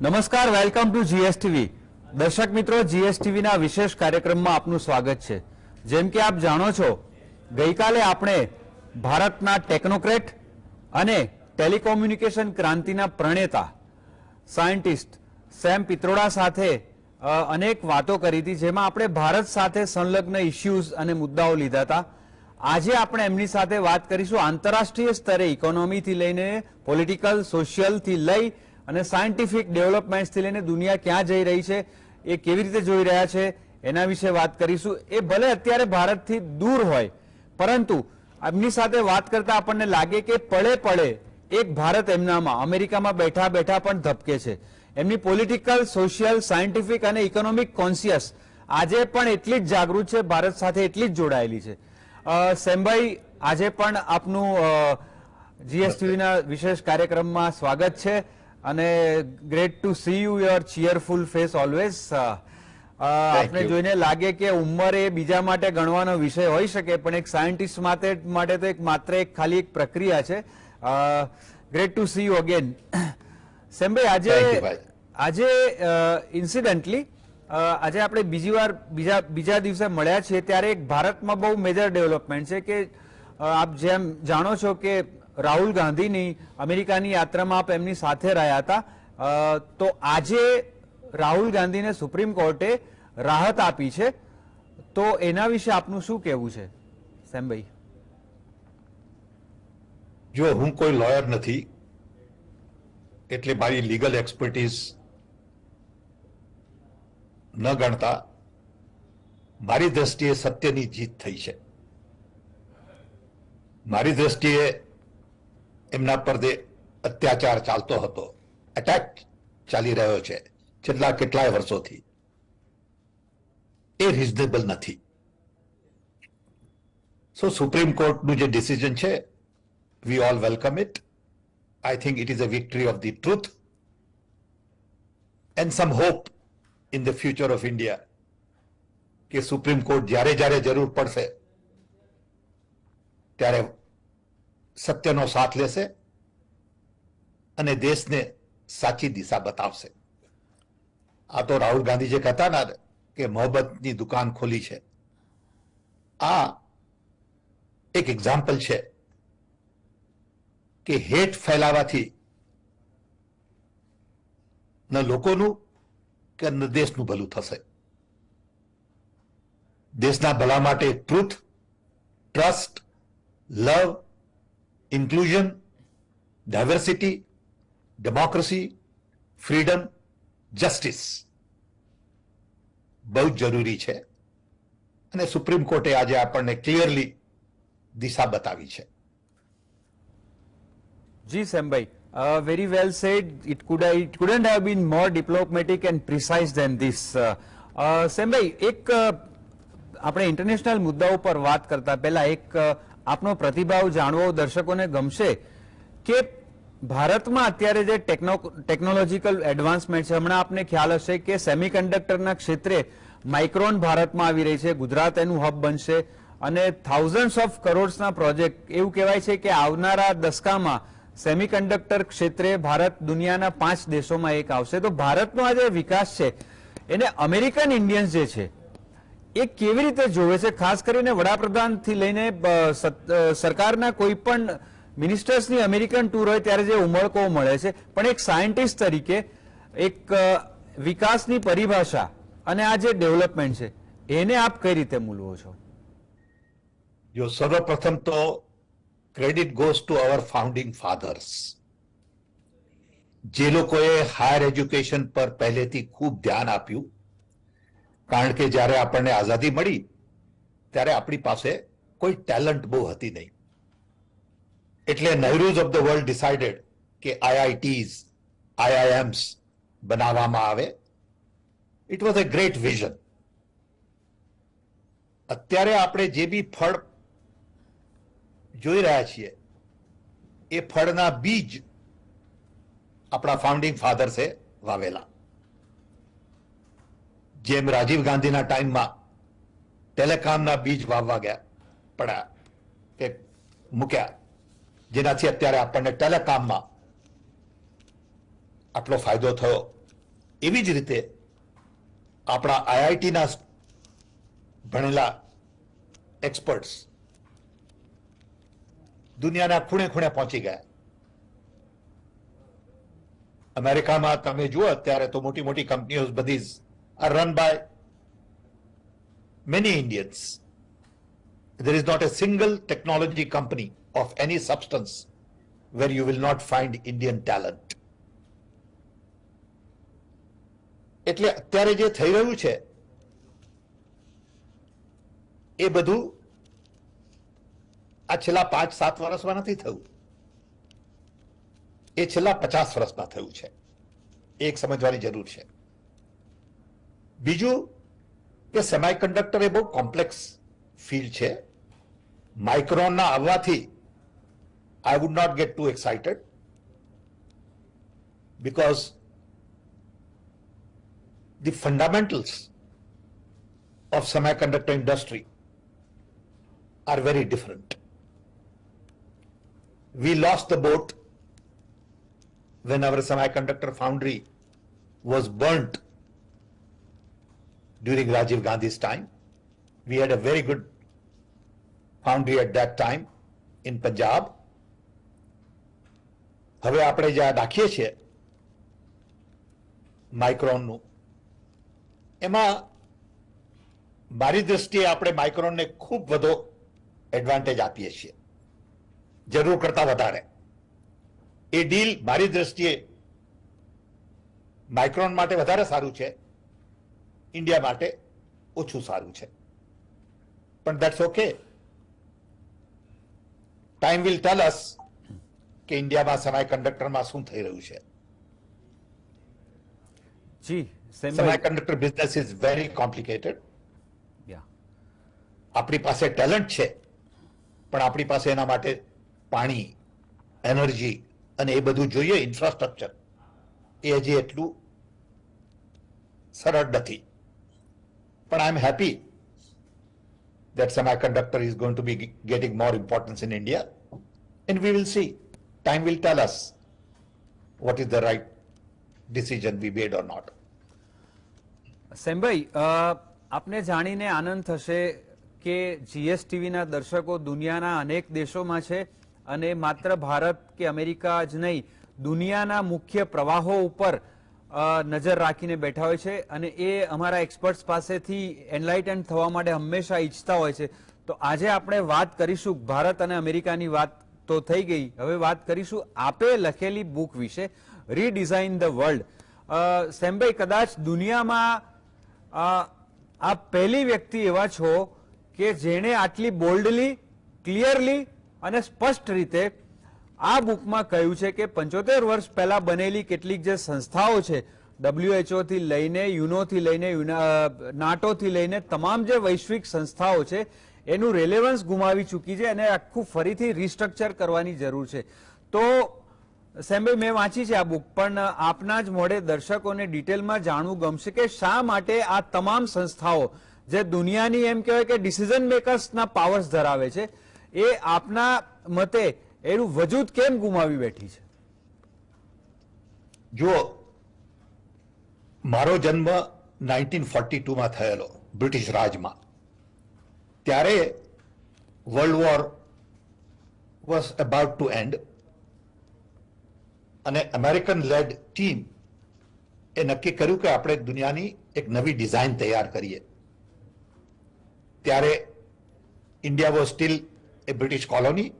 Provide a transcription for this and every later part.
નમસ્કાર, welcome to GSTV. દર્શક મિત્રો, જીએસટીવીના વિશેષ કાર્યક્રમમાં આપનું સ્વાગત છે. જેમ કે આપ જાણો છો, ગઈકાલે આપણે ભારતના ટેકનોક્રેટ અને ટેલિકોમ્યુનિકેશન ક્રાંતિના પ્રણેતા સાયન્ટિસ્ટ સેમ પિત્રોડા સાથે અનેક વાતો કરી હતી, જેમાં આપણે ભારત સાથે સંલગ્ન ઇશ્યુઝ અને મુદ્દાઓ લીધા હતા. આજે આપણે એમની સાથે વાત કરીશું આંતરરાષ્ટ્રીય સ્તરે ઇકોનોમીથી લઈને પોલિટિકલ, સોશિયલથી લઈ અને સાયન્ટિફિક ડેવલપમેન્ટ્સથી લઈને દુનિયા ક્યાં જઈ રહી છે, એ કેવી રીતે જોઈ રહ્યા છે, એના વિશે વાત કરીશું. એ ભલે અત્યારે ભારતથી દૂર હોય, પરંતુ એમની સાથે વાત કરતા આપણને લાગે કે પડે પડે એક ભારત એમનામાં અમેરિકામાં બેઠા બેઠા પણ ધબકે છે. એમની પોલિટિકલ, સોશિયલ, સાયન્ટિફિક અને ઇકોનોમિક કોન્શિયસ આજે પણ એટલી જ જાગૃત છે, ભારત સાથે એટલી જ જોડાયેલી છે. સેમભાઈ, આજે પણ આપનું જીએસટીવીના વિશેષ કાર્યક્રમમાં સ્વાગત છે અને great to see you your cheerful face always. આપને જોઈને લાગે કે ઉંમર એ બીજા માટે ગણવાનો વિષય હોઈ શકે, પણ એક સાયન્ટિસ્ટ માટે તો માત્ર એક ખાલી એક પ્રક્રિયા છે. Great to see you again. સેમભાઈ, આજે ઇન્સિડન્ટલી આજે આપણે બીજા દિવસે મળ્યા છીએ ત્યારે એક ભારતમાં બહુ મેજર ડેવલપમેન્ટ છે કે આપ જેમ જાણો છો કે રાહુલ ગાંધીની અમેરિકાની યાત્રામાં આપ એમની સાથે રહ્યા હતા. તો આજે રાહુલ ગાંધીને સુપ્રીમ કોર્ટે રાહત આપી છે, તો એના વિશે આપનું શું કહેવું છે સેમભાઈ? જો હું કોઈ લોયર નથી એટલે મારી લીગલ એક્સપર્ટીઝ ન ગણતા મારી દ્રષ્ટિએ સત્યની જીત થઈ છે. મારી દ્રષ્ટિએ એમના પર જે અત્યાચાર ચાલતો હતો, એટેક ચાલી રહ્યો છે છેલ્લા કેટલાય વર્ષોથી, એ રિઝનેબલ નથી. સો સુપ્રીમ કોર્ટનું જે ડિસિઝન છે, we all welcome it. I think it is a victory of the truth and some hope in the future of India કે સુપ્રીમ કોર્ટ જ્યારે જ્યારે જરૂર પડશે ત્યારે સત્યનો સાથ લેશે અને દેશને સાચી દિશા બતાવશે. આ તો રાહુલ ગાંધી જે કહેતા ના કે મોહબ્બતની દુકાન ખોલી છે, આ એક એક્ઝામ્પલ છે કે હેટ ફેલાવાથી ન લોકોનું કે ન દેશનું ભલું થશે. દેશના ભલા માટે truth, trust, love, inclusion, diversity, democracy, freedom, justice બહુ જ જરૂરી છે અને સુપ્રીમ કોર્ટે આજે આપણને ક્લિયરલી દિશા બતાવી છે. જી સેમભાઈ, very well said. It couldn't have been more diplomatic and precise than this. સેમભાઈ, એક આપણે ઇન્ટરનેશનલ મુદ્દાઓ પર વાત કરતા પહેલા એક આપનો પ્રતિભાવ જાણવો દર્શકોને ગમશે કે ભારતમાં અત્યારે જે ટેકનોલોજીકલ એડવાન્સમેન્ટ છે, હમણાં આપને ખ્યાલ હશે કે સેમિકન્ડક્ટરના ક્ષેત્રે માઇક્રોન ભારતમાં આવી રહી છે, ગુજરાત એનું હબ બનશે અને થાઉઝન્ડ્સ ઓફ કરોડ્સના પ્રોજેક્ટ, એવું કહેવાય છે કે આવનારા દસકામાં સેમિકન્ડક્ટર ક્ષેત્રે ભારત દુનિયાના 5 દેશોમાં એક આવશે. તો ભારતનો આ જે વિકાસ છે એને અમેરિકન ઇન્ડિયન્સ જે છે એ કેવી રીતે જોવે છે? ખાસ કરીને વડાપ્રધાનથી લઈને સરકારના કોઈ પણ મિનિસ્ટર્સની અમેરિકન ટૂર હોય ત્યારે જે ઉમળકો મળે છે, પણ એક સાયન્ટિસ્ટ તરીકે એક વિકાસની પરિભાષા અને આ જે ડેવલપમેન્ટ છે એને આપ કઈ રીતે મૂલવો છો? જો સર્વપ્રથમ તો credit goes to our founding fathers, જે લોકોએ હાયર એજ્યુકેશન પર પહેલેથી ખૂબ ધ્યાન આપ્યું. કારણ કે જ્યારે આપણને આઝાદી મળી ત્યારે આપણી પાસે કોઈ ટેલેન્ટ બહુ હતી નહીં, એટલે નહેરુઝ ઓફ ધ વર્લ્ડ ડિસાઇડેડ કે આઈઆઈટીઝ, આઈઆઈએમ્સ બનાવવામાં આવે. It was a great vision. અત્યારે આપણે જે બી ફળ જોઈ રહ્યા છીએ એ ફળના બીજ આપણા ફાઉન્ડિંગ ફાધર્સે વાવેલા. જેમ રાજીવ ગાંધીના ટાઈમમાં ટેલિકોમના બીજ વાવવા ગયા પડ્યા કે મૂક્યા, જેનાથી અત્યારે આપણને ટેલિકોમમાં આટલો ફાયદો થયો એવી જ રીતે આપણા આઈઆઈટીના ભણેલા એક્સપર્ટ્સ દુનિયાના ખૂણે ખૂણે પહોંચી ગયા. અમેરિકામાં તમે જુઓ અત્યારે તો મોટી મોટી કંપનીઓ બધી are run by many Indians. There is not a single technology company of any substance where you will not find Indian talent. એટલે અત્યારે જે થઈ રહ્યું છે એ બધું આ છેલ્લા 5-7 વર્ષમાં નથી થયું, એ છેલ્લા 50 વર્ષમાં થયું છે. એક સમજવાની જરૂર છે. બીજું કે સેમિકન્ડક્ટર એ બહુ કોમ્પ્લેક્સ ફીલ્ડ છે. માઇક્રોનના આવવાથી I would not get too excited because the fundamentals of semiconductor industry are very different. We lost the boat when our semiconductor foundry was burnt during Rajiv Gandhi's time. We had a very good foundry at that time in Punjab. હવે આપણે જે નાખીએ છીએ માઇક્રોનનું, એમાં મારી દ્રષ્ટિએ આપણે માઇક્રોનને ખૂબ વધુ એડવાન્ટેજ આપીએ છીએ, જરૂર કરતા વધારે. એ ડીલ મારી દ્રષ્ટિએ માઇક્રોન માટે વધારે સારું છે, ઇન્ડિયા માટે ઓછું સારું છે. પણ that's okay. Time will tell us કે ઇન્ડિયામાં સેમિકન્ડક્ટરમાં શું થઈ રહ્યું છે. જી semiconductor business is very complicated. આપણી પાસે ટેલેન્ટ છે, પણ આપણી પાસે એના માટે પાણી, એનર્જી અને એ બધું જોઈએ, ઇન્ફ્રાસ્ટ્રક્ચર, એ હજી એટલું સરળ નથી. પણ I am happy that semiconductor is going to be getting more importance in India, and we will see. Time will tell us what is the right decision we made or not. સેમભાઈ, આપને જાણીને આનંદ થશે કે જીએસટીવીના દર્શકો દુનિયાના અનેક દેશોમાં છે અને માત્ર ભારત કે અમેરિકા જ નહીં, દુનિયાના મુખ્ય પ્રવાહો ઉપર નજર રાખીને બેઠા હોય છે અને એ અમારા એક્સપર્ટ્સ પાસેથી એનલાઇટન થવા માટે હંમેશા ઈચ્છતા હોય છે. તો આજે આપણે વાત કરીશું, ભારત અને અમેરિકાની વાત તો થઈ ગઈ, હવે વાત કરીશું આપે લખેલી બુક વિશે, રીડિઝાઇન ધ વર્લ્ડ. સેમભાઈ, કદાચ દુનિયામાં આપ પહેલી વ્યક્તિ એવા છો કે જેણે આટલી બોલ્ડલી, ક્લિયરલી અને સ્પષ્ટ રીતે આ બુકમાં કહ્યું છે કે 75 વર્ષ પહેલા બનેલી કેટલીક જે સંસ્થાઓ છે, WHO થી લઈને, યુનો થી લઈને, નાટો થી લઈને તમામ જે વૈશ્વિક સંસ્થાઓ છે એનું રેલેવન્સ ગુમાવી ચૂકી છે અને આખું ફરીથી રિસ્ટ્રક્ચર કરવાની જરૂર છે. તો સેમભાઈ, મેં વાંચી છે આ બુક, પણ આપના જ મોઢે દર્શકોને ડિટેલમાં જાણવું ગમશે કે શા માટે આ તમામ સંસ્થાઓ જે દુનિયાની એમ કહેવાય કે ડિસિઝન મેકર્સના પાવર્સ ધરાવે છે, એ આપના મતે એનું વજૂદ કેમ ગુમાવી બેઠી છે? જો મારો જન્મ 1942માં થયેલો બ્રિટિશ રાજમાં, ત્યારે world war was about to end અને અમેરિકન લેડ ટીમ એ નક્કી કર્યું કે આપણે દુનિયાની એક નવી ડિઝાઇન તૈયાર કરીએ. ત્યારે India was still a British colony,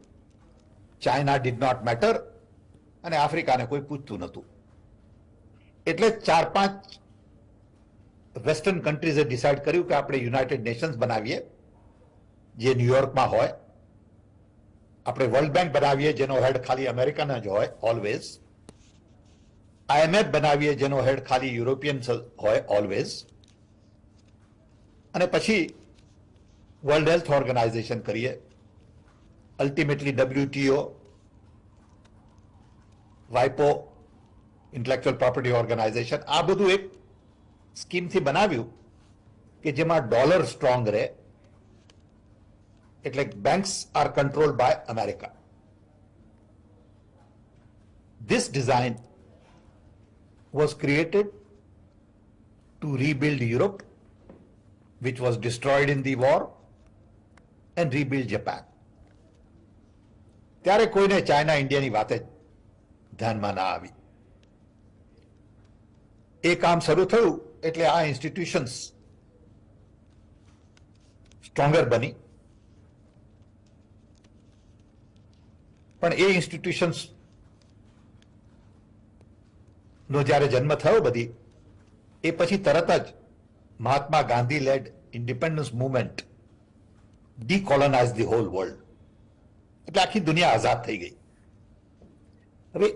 China did not matter અને આફ્રિકાને કોઈ પૂછતું નહોતું. એટલે 4-5 વેસ્ટર્ન કન્ટ્રીઝે ડિસાઇડ કર્યું કે આપણે યુનાઇટેડ નેશન્સ બનાવીએ જે ન્યુયોર્કમાં હોય, આપણે વર્લ્ડ બેંક બનાવીએ જેનો હેડ ખાલી અમેરિકન જ હોય ઓલવેઝ, IMF બનાવીએ જેનો હેડ ખાલી યુરોપિયન હોય ઓલવેઝ, અને પછી વર્લ્ડ હેલ્થ ઓર્ગેનાઇઝેશન કરીએ, અલ્ટિમેટલી WTO, વાઇપો, ઇન્ટેલેક્ચ્યુઅલ પ્રોપર્ટી ઓર્ગેનાઇઝેશન, આ બધું એક સ્કીમથી બનાવ્યું કે જેમાં ડોલર સ્ટ્રોંગ રહે, એટલે banks are controlled by America. This design was created to rebuild Europe, which was destroyed in the war, and rebuild Japan. ત્યારે કોઈને ચાઇના ઇન્ડિયાની વાત જ ધ્યાનમાં ના આવી. એ કામ શરૂ થયું એટલે આ ઇન્સ્ટિટ્યુશન્સ સ્ટ્રોંગર બની. પણ એ ઇન્સ્ટિટ્યુશન્સ નો જ્યારે જન્મ થયો બધી, એ પછી તરત જ Mahatma Gandhi led independence movement decolonise the whole world. એટલે આખી દુનિયા આઝાદ થઈ ગઈ. હવે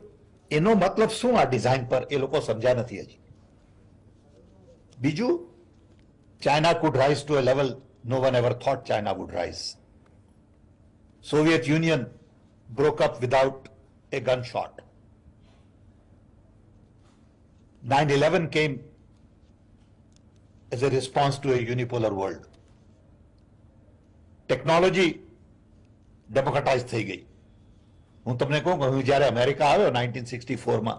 એનો મતલબ શું આ ડિઝાઇન પર એ લોકો સમજ્યા નથી હજી. બીજું, China could rise to a level no one ever thought China would rise. Soviet Union broke up without a gunshot. 9/11 came as a response to a unipolar world. Technology democratise થઈ ગઈ. હું તમને કહું કે હું જ્યારે અમેરિકા આવ્યો 1964માં,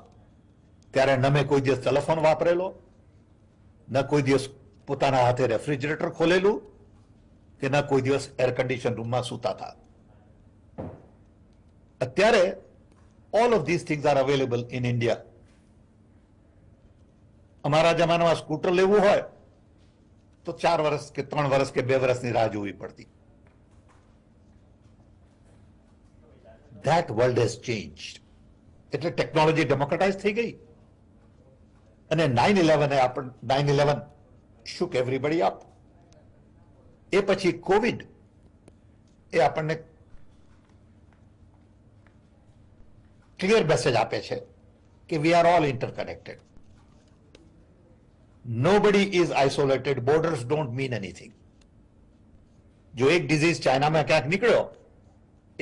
ત્યારે ન મેં કોઈ દિવસ ટેલિફોન વાપરેલો, ન કોઈ દિવસ પોતાના હાથે રેફ્રિજરેટર ખોલેલું, કે ન કોઈ દિવસ એર કન્ડિશન રૂમમાં સૂતા હતા. અત્યારે all of this things are available in India. અમારા જમાનામાં સ્કૂટર લેવું હોય તો 4 વર્ષ કે 3 વર્ષ કે 2 વર્ષની રાહ જોવી પડતી. That world has changed. એટલે ટેકનોલોજી ડેમોક્રેટાઇઝ થઈ ગઈ. અને 9/11 shook everybody up. એ પછી કોવિડ એ આપણને ક્લિયર મેસેજ આપે છે કે we are all interconnected. Nobody is isolated. Borders don't mean anything. જો એક ડિઝીઝ ચાઇનામાં ક્યાંક નીકળ્યો,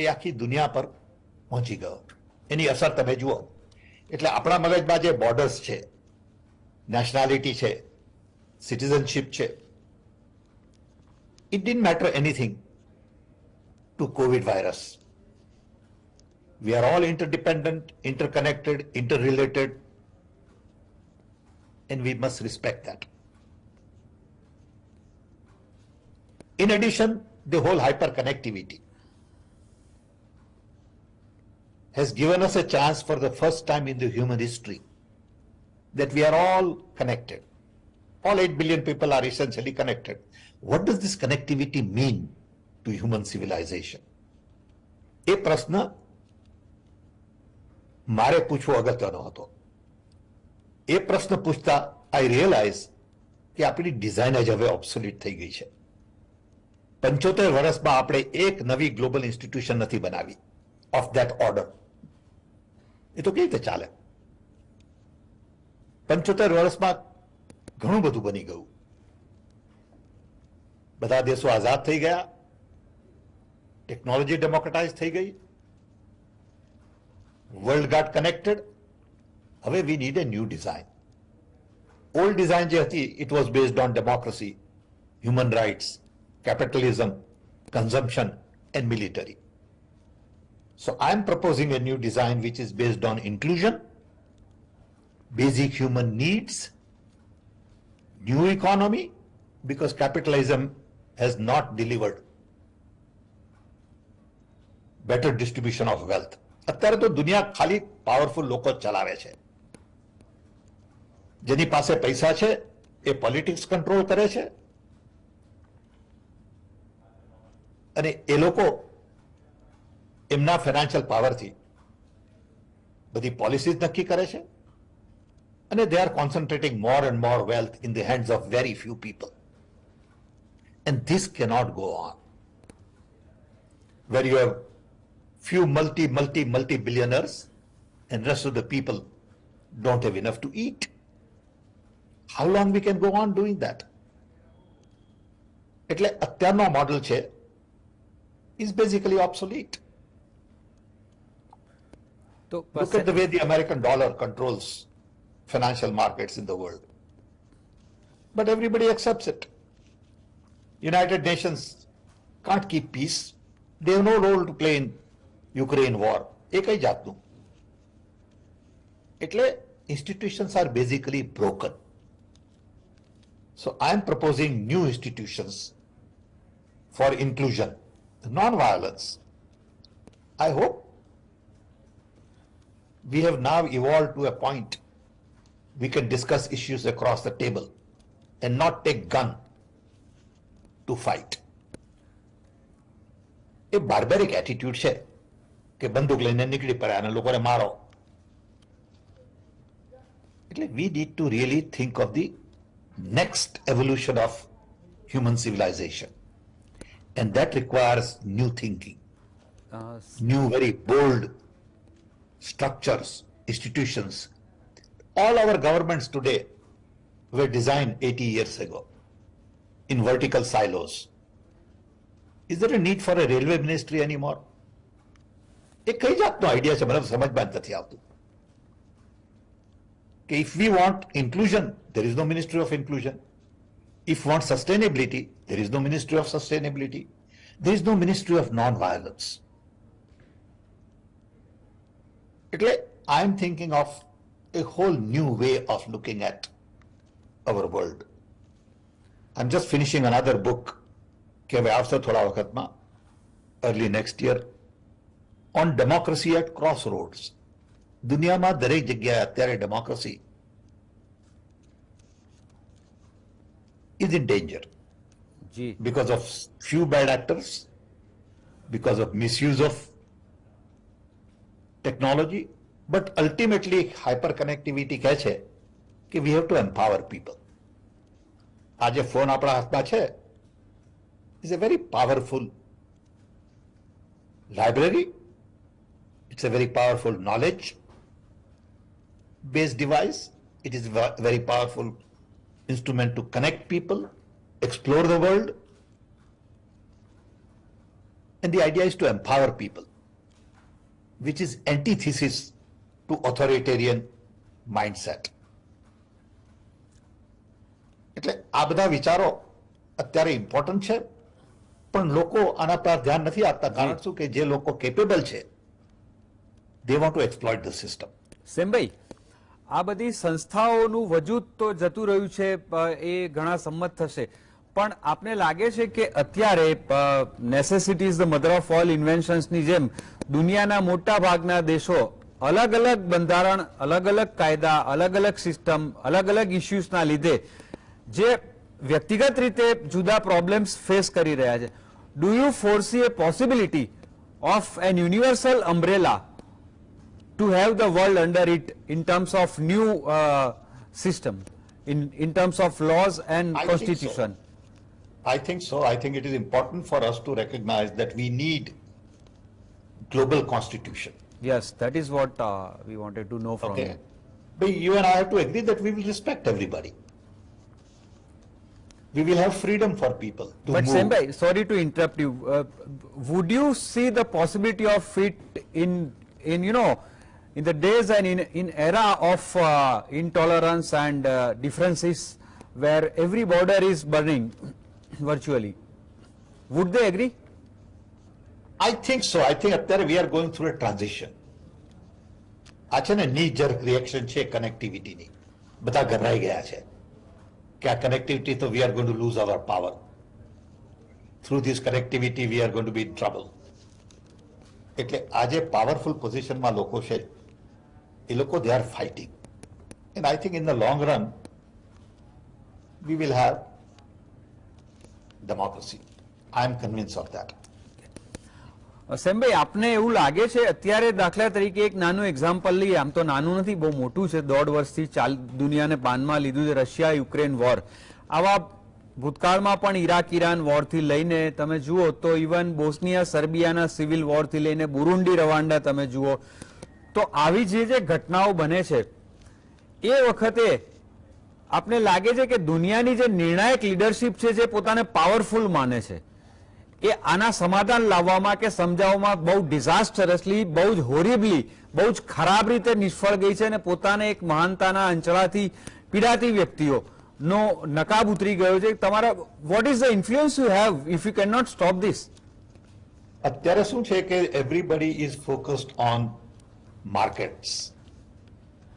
એ આખી દુનિયા પર પહોંચી ગયો. એની અસર તમે જુઓ. એટલે આપણા મગજમાં જે બોર્ડર્સ છે, નેશનાલિટી છે, સિટીઝનશીપ છે, it didn't matter anything to COVID virus. We are all interdependent, interconnected, interrelated, and we must respect that. In addition, the whole hyperconnectivity has given us a chance for the first time in the human history that we are all connected. All 8 billion people are essentially connected. What does this connectivity mean to human civilization? એ પ્રશ્ન મારે પૂછવો અગત્યનો હતો. એ પ્રશ્ન પૂછતા I realize કે આપણી design જ હવે ઓબ્સોલ્યુટ થઈ ગઈ છે. 75 વર્ષમાં આપણે એક નવી ગ્લોબલ ઇન્સ્ટિટ્યુશન નથી બનાવી ઓફ ધેટ ઓર્ડર. એ તો કેવી રીતે ચાલે? 75 વર્ષમાં ઘણું બધું બની ગયું. બધા દેશો આઝાદ થઈ ગયા, ટેકનોલોજી ડેમોક્રેટાઇઝ થઈ ગઈ, વર્લ્ડ ગાટ કનેક્ટેડ. હવે we need a new design. Old design જે હતી, it was based on democracy, human rights, capitalism, consumption, and military. So I am proposing a new design which is based on inclusion, basic human needs, new economy, because capitalism has not delivered better distribution of wealth. અત્યારે તો દુનિયા ખાલી powerful લોકો ચલાવે છે. જેની પાસે પૈસા છે એ પોલિટિક્સ કંટ્રોલ કરે છે, અને એ લોકો એમના ફાઇનાન્શિયલ પાવરથી બધી પોલિસીઝ નક્કી કરે છે, અને they are concentrating more and more wealth in the hands of very few people. And this cannot go on. Where you have few multi billionaires and rest of the people don't have enough to eat. How long we can go on doing that? એટલે અત્યારનો model છે is basically obsolete. Look at the way the American dollar controls financial markets in the world. But everybody accepts it. United Nations can't keep peace. They have no role to play in Ukraine war. એ કઈ જાતનું? એટલે institutions are basically broken. So I am proposing new institutions for inclusion, non-violence. I hope we have now evolved to a point we can discuss issues across the table and not take gun to fight. A barbaric attitude છે કે બંદૂક લઈને નીકળી પડ્યા અને લોકોને મારો. એટલે we need to really think of the next evolution of human civilization, and that requires new thinking, new very bold structures, institutions. All our governments today were designed 80 years ago in vertical silos. Is there a need for a railway ministry anymore? એ કઈ જાતનો idea છે, મને સમજમાં નથી આવતું. કે if we want inclusion, there is no ministry of inclusion. If we want sustainability, there is no ministry of sustainability. There is no ministry of non-violence. એટલે I am thinking of a whole new way of looking at our world. I'm just finishing another book કે હવે આવશે થોડા વખતમાં, early next year, on democracy at crossroads. દુનિયામાં દરેક જગ્યાએ અત્યારે democracy is in danger because of few bad actors, because of misuse of technology, but ultimately hyperconnectivity કહે છે કે we have to empower people. આજે ફોન આપણા હાથમાં છે is a very powerful library. It's a very powerful knowledge based device. It is a very powerful instrument to connect people, explore the world. And the idea is to empower people, which is antithesis to authoritarian mindset. એટલે આ બધા વિચારો અત્યારે important છે, પણ લોકો આના પર ધ્યાન નથી આપતા. કારણ શું કે જે લોકો કેપેબલ છે, they want to exploit the system. સેમભાઈ, આ બધી સંસ્થાઓનું વજૂદ તો જતું રહ્યું છે, એ ઘણા સંમત થશે, પણ આપને લાગે છે કે અત્યારે necessity is the mother of all ઇન્વેન્શન્સની જેમ દુનિયાના મોટા ભાગના દેશો અલગ અલગ બંધારણ, અલગ અલગ કાયદા, અલગ અલગ સિસ્ટમ, અલગ અલગ ઇસ્યુઝના લીધે જે વ્યક્તિગત રીતે જુદા પ્રોબ્લેમ્સ ફેસ કરી રહ્યા છે, do you foresee a possibility of an universal umbrella to have the world under it in terms of new system, in terms of laws and constitution? I think so. I think it is important for us to recognize that we need global constitution. Yes, that is what we wanted to know from you. But you and I have to agree that we will respect everybody. We will have freedom for people to but move. Sembhai, sorry to interrupt you. Would you see the possibility of it in you know, in the days and in era of intolerance and differences where every border is burning virtually? Would they agree? I think so. I think અત્યારે we are going through a transition. આ છે ને knee jerk reaction છે connectivity ની. બધા ગભરાઈ ગયા છે કે આ connectivity તો we are going to lose our power. Through this connectivity we are going to be in trouble. એટલે આજે પાવરફુલ પોઝિશનમાં લોકો છે, એ લોકો they are fighting, and I think in the long run we will have democracy. I am convinced of that. સેમભાઈ, આપને એવું લાગે છે અત્યારે દાખલા તરીકે એક નાનું એક્ઝામ્પલ લઈએ, આમ તો નાનું નથી, બહુ મોટું છે, 1.5 વર્ષથી દુનિયાને બાનમાં લીધું છે રશિયા યુક્રેન વોર. આવા ભૂતકાળમાં પણ ઇરાક ઇરાન વોરથી લઈને તમે જુઓ તો ઇવન બોસ્નિયા સર્બિયાના સિવિલ વોરથી લઈને બુરુંડી રવાંડા તમે જુઓ, તો આવી જે ઘટનાઓ બને છે એ વખતે આપને લાગે છે કે દુનિયાની જે નિર્ણાયક લીડરશિપ છે, જે પોતાને પાવરફુલ માને છે, એ આના સમાધાન લાવવામાં કે સમજાવવામાં બહુ ડિઝાસ્ટરસલી, બહુ જ હોરિબલી, બહુ જ ખરાબ રીતે નિષ્ફળ ગઈ છે અને પોતાને એક મહાનતાના અંચળાથી પીડાતી વ્યક્તિઓ નો નકાબ ઉતરી ગયો છે. તમારા what is the influence you have if you cannot stop this? અત્યારે શું છે કે everybody is focused on markets.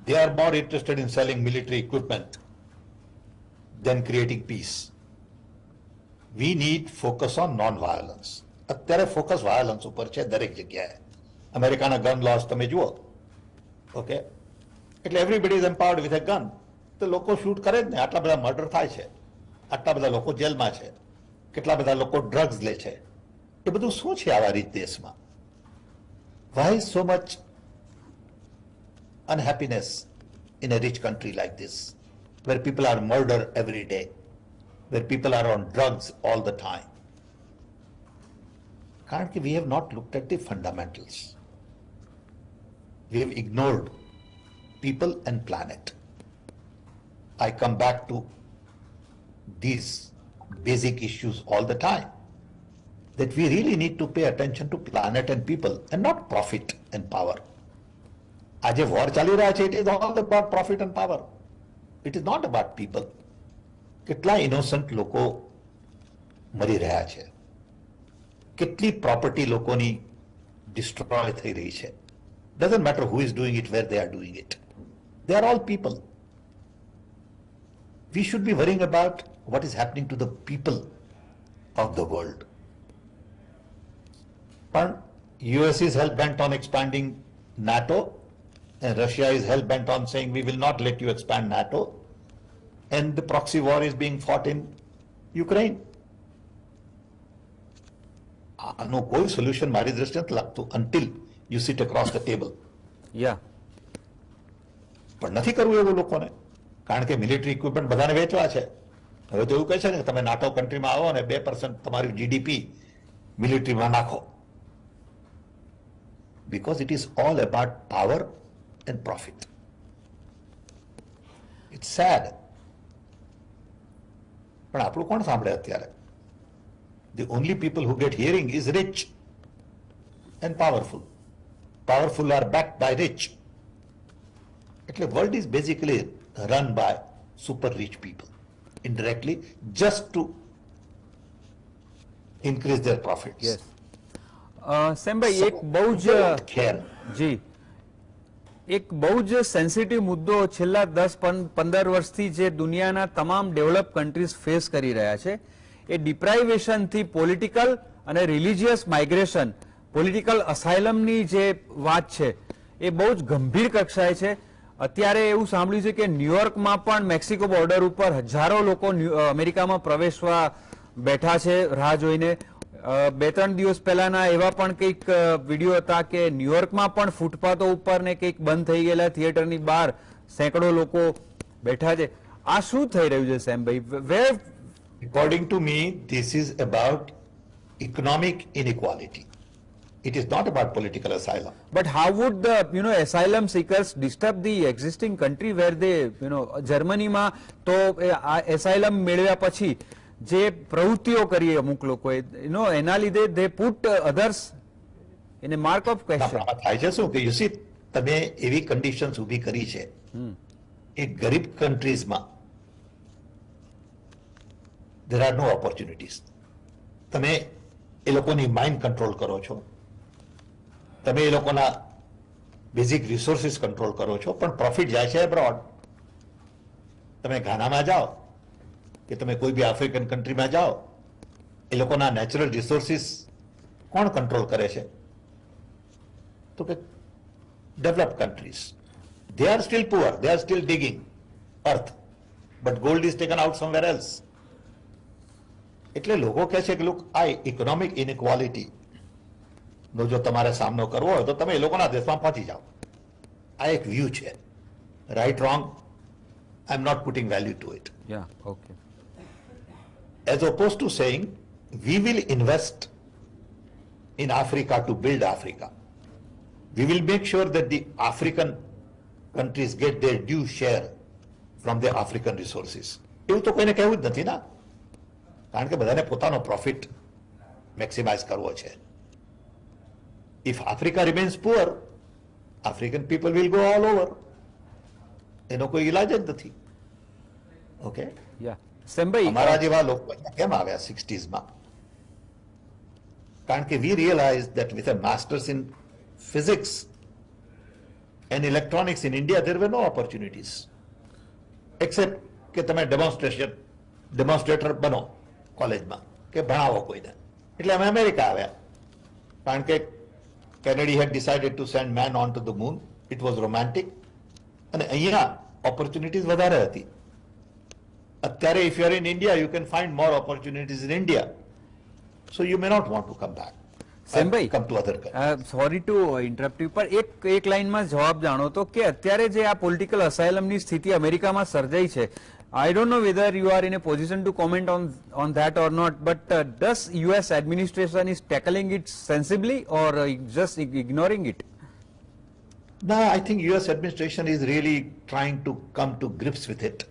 They are more interested in selling military equipment than creating peace. We need focus on non-violence. અત્યારે focus violence ઉપર છે દરેક જગ્યાએ. અમેરિકાના ગન લોસ તમે જુઓ, ઓકે, એટલે everybody is empowered with a gun. તો લોકો શૂટ કરે જ ને, આટલા બધા મર્ડર થાય છે, આટલા બધા લોકો જેલમાં છે, કેટલા બધા લોકો ડ્રગ્સ લે છે, એ બધું શું છે આવા રીત દેશમાં? Why so much unhappiness in a rich country like this, where people are murdered every day, where people are on drugs all the time? કારણ કે we have not looked at the fundamentals. We have ignored people and planet. I come back to these basic issues all the time, that we really need to pay attention to planet and people and not profit and power. આજે war ચાલી રહ્યા છે, it is all about profit and power. It is not about people. કેટલા innocent લોકો મરી રહ્યા છે, કેટલી પ્રોપર્ટી લોકોની ડિસ્ટ્રોય થઈ રહી છે. Doesn't matter who is doing it, where they are doing it. They are all people. We should be worrying about what is happening to the people of the world. But US is hell-bent on expanding NATO, and Russia is hell-bent on saying we will not let you expand NATO, and the proxy war is being fought in Ukraine. આનું કોઈ solution મારી દ્રષ્ટિએ નથી લાગતું until you sit across the table. પણ નથી કરવું એવું લોકોને, કારણ કે મિલિટરી ઇક્વિપમેન્ટ બધાને વેચવા છે. હવે તો એવું કહે છે ને કે તમે નાટો કન્ટ્રીમાં આવો અને 2% તમારી જીડીપી મિલિટરીમાં નાખો. Because it is all about power and profit. It's sad. પણ આપણું કોણ સાંભળે અત્યારે? The only people who get hearing is rich and powerful. Powerful are backed by rich. એટલે world is basically run by super rich people indirectly, just to increase their profits. Yes. સેમભાઈ, એક બહુ જ જી એક બહુ જ સેન્સિટિવ મુદ્દો છેલ્લા 10-15 વર્ષથી જે દુનિયાના તમામ ડેવલપ કન્ટ્રીઝ ફેસ કરી રહ્યા છે, એ ડિપ્રાઇવેશનથી પોલિટિકલ અને રિલિજિયસ માઇગ્રેશન, પોલિટિકલ અસાયલમની જે વાત છે એ બહુ જ ગંભીર કક્ષાએ છે. અત્યારે એવું સાંભળ્યું છે કે ન્યુયોર્કમાં પણ મેક્સિકો બોર્ડર ઉપર હજારો લોકો અમેરિકામાં પ્રવેશવા બેઠા છે રાહ જોઈને. 2-3 દિવસ પહેલાના એવા પણ કંઈક વિડીયો હતા કે ન્યુયોર્કમાં પણ ફૂટપાથો ઉપર ને કંઈક બંધ થઈ ગયેલા થિયેટરની બહાર સેંકડો લોકો બેઠા છે. આ શું થઈ રહ્યું છે સેમભાઈ? વેર According to me, this is about economic inequality. It is not about political asylum. But how would the asylum seekers disturb the existing country where they જર્મનીમાં તો asylum મેળવ્યા પછી જે પ્રવૃત્તિઓ કરી અમુક લોકોએ એના લીધે they put others in a mark of question. થાય છે શું કે you see, તમે એવી કન્ડિશન્સ ઊભી કરી છે એ ગરીબ કન્ટ્રીઝમાં. there are no opportunities. તમે એ લોકોની માઇન્ડ કંટ્રોલ કરો છો, તમે એ લોકોના બેઝિક રિસોર્સિસ કંટ્રોલ કરો છો, પણ પ્રોફિટ જાય છે એબ્રોડ. તમે ઘાનામાં જાઓ કે તમે કોઈ બી આફ્રિકન કન્ટ્રીમાં જાઓ, એ લોકોના નેચરલ રિસોર્સિસ કોણ કંટ્રોલ કરે છે? તો કે develop countries. they are still poor, they are still digging earth, but gold is taken out somewhere else. એટલે લોકો કહે છે કે look, આ ઇકોનોમિક ઇનઇક્વાલિટી નો જો તમારે સામનો કરવો હોય તો તમે એ લોકોના દેશમાં પહોંચી જાઓ. આ એક વ્યૂ છે. Right wrong, I am not putting value to it. Okay. As opposed to saying we will invest in Africa to build Africa. We will make sure that the African countries get their due share from the African resources. એવું તો કોઈને કહેવું જ નથી ના, કારણ કે બધાને પોતાનો પ્રોફિટ મેક્સિમાઇઝ કરવો છે. If Africa remains poor, African people will go all over. એનો કોઈ ઇલાજ જ નથી. ઓકે, સેમભાઈ, અમારા જેવા લોકો કેમ આવ્યા 60s માં? કારણ કે we realized that with a master's in physics and electronics in India, there were no opportunities except કે તમે ડેમોન્સ્ટ્રેશન ડેમોન્સ્ટ્રેટર બનો કોલેજમાં કે ભણાવો કોઈને, એટલે અમે અમેરિકા આવ્યા. કારણ કે Kennedy had decided to send man on to the moon. It was romantic. અને અહીંયા ઓપોર્ચ્યુનિટીઝ વધારે હતી. અત્યારે if you are in India, you can find more opportunities in India. So you may not want to come back. સેમભાઈ, Come to other countries. Sorry to interrupt you, પણ એક લાઈનમાં જવાબ જાણો તો કે અત્યારે જે આ પોલિટિકલ અસાયલમની સ્થિતિ અમેરિકામાં સર્જાઈ છે, I don't know whether you are in a position to comment on that or not, but does US administration is tackling it sensibly or just ignoring it? No, I think US administration is really trying to come to grips with it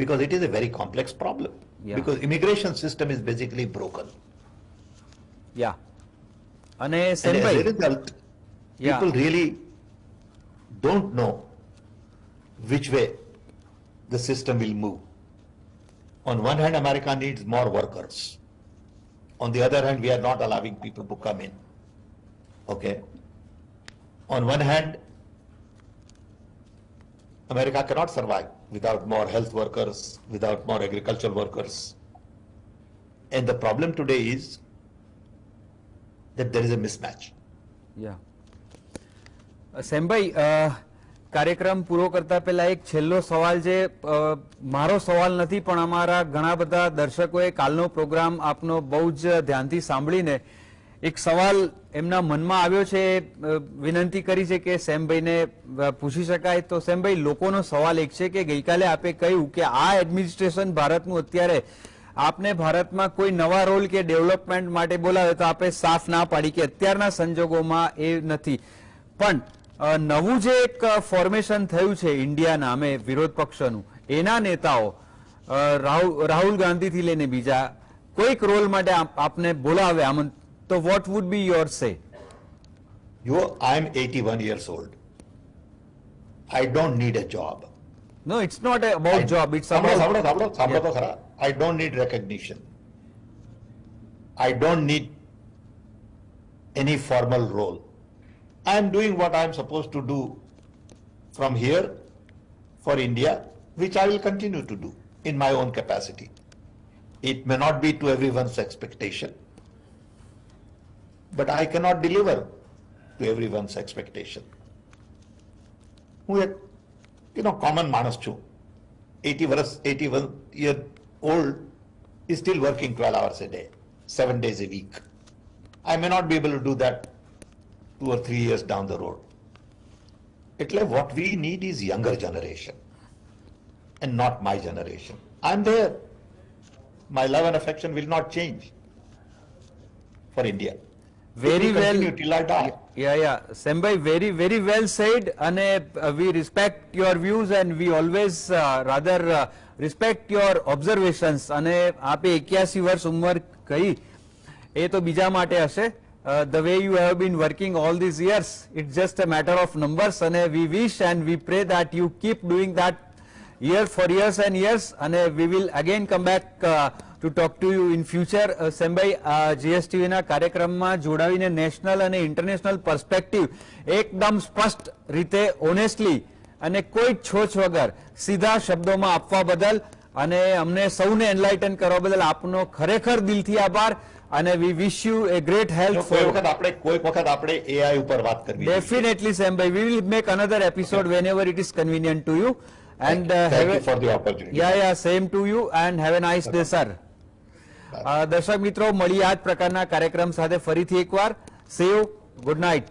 because it is a very complex problem. Yeah. Because immigration system is basically broken. Yeah. અને And as a સેમભાઈ, result, Yeah. people really don't know which way the system will move. On one hand, America needs more workers. On the other hand, we are not allowing people to come in. Okay. On one hand, America cannot survive without more health workers, without more agricultural workers. And the problem today is that there is a mismatch. યા સેમભાઈ, કાર્યક્રમ પૂરો કરતા પહેલા એક છેલ્લો સવાલ, જે મારો સવાલ નથી પણ અમારા ઘણા બધા દર્શકોએ કાલનો પ્રોગ્રામ આપનો બહુ જ ધ્યાનથી સાંભળીને એક સવાલ એમના મનમાં આવ્યો છે, વિનંતી કરી છે કે સેમભાઈને પૂછી શકાય. તો સેમભાઈ, લોકોનો સવાલ એક છે કે ગઈકાલે આપે કહ્યું કે આ એડમિનિસ્ટ્રેશન ભારતનું અત્યારે આપને ભારતમાં કોઈ નવા રોલ કે ડેવલપમેન્ટ માટે બોલાવે તો આપે સાફ ના પાડી કે અત્યારના સંજોગોમાં એ નથી. પણ નવું જે એક ફોર્મેશન થયું છે ઇન્ડિયા નામે વિરોધ પક્ષનું, એના નેતાઓ રાહુલ ગાંધીથી લઈને બીજા કોઈક રોલ માટે આપને બોલાવે તો વોટ વુડ બી યોર સે? I am 81 years old. I don't need a job. No, it's not about job, it's સાંભળો તો ખરા. I don't need recognition. I don't need any formal role. I am doing what I am supposed to do from here for India, which I will continue to do in my own capacity. It may not be to everyone's expectation, but I cannot deliver to everyone's expectation. હું એક common માણસ છું. 81 year old is still working 12 hours a day, 7 days a week. I may not be able to do that 2 or 3 years down the road. એટલે what we need is younger generation and not my generation. I'm there. My love and affection will not change for India. Very It will well. continue till I die. Yeah. Sembhai, very well said. And we respect your views and we always rather respect your observations. અને આપે 81 વર્ષ ઉંમર કહી એ તો બીજા માટે હશે. The way you have been working all these years, it's just a matter of numbers. And we wish and we pray that you keep doing that for years and years. And we will again come back to talk to you in future. Sembhai, GSTV ના કાર્યક્રમમાં જોડાવીને national અને international perspective એકદમ સ્પષ્ટ રીતે honestly અને કોઈ છોછ વગર સીધા શબ્દોમાં આપવા બદલ અને અમને સૌને એનલાઇટન કરવા બદલ આપનો ખરેખર દિલથી આભાર. અને we wish you a great health. કોઈ વખત આપણે AI ઉપર વાત કરવી. Definitely, Sembhai, we will make another episode whenever it is convenient to you. And thank you for the opportunity. Yeah, same to you and have a nice day, sir. દર્શક મિત્રો, મળીએ આ જ પ્રકારના કાર્યક્રમ સાથે ફરીથી એકવાર. See you. Good night.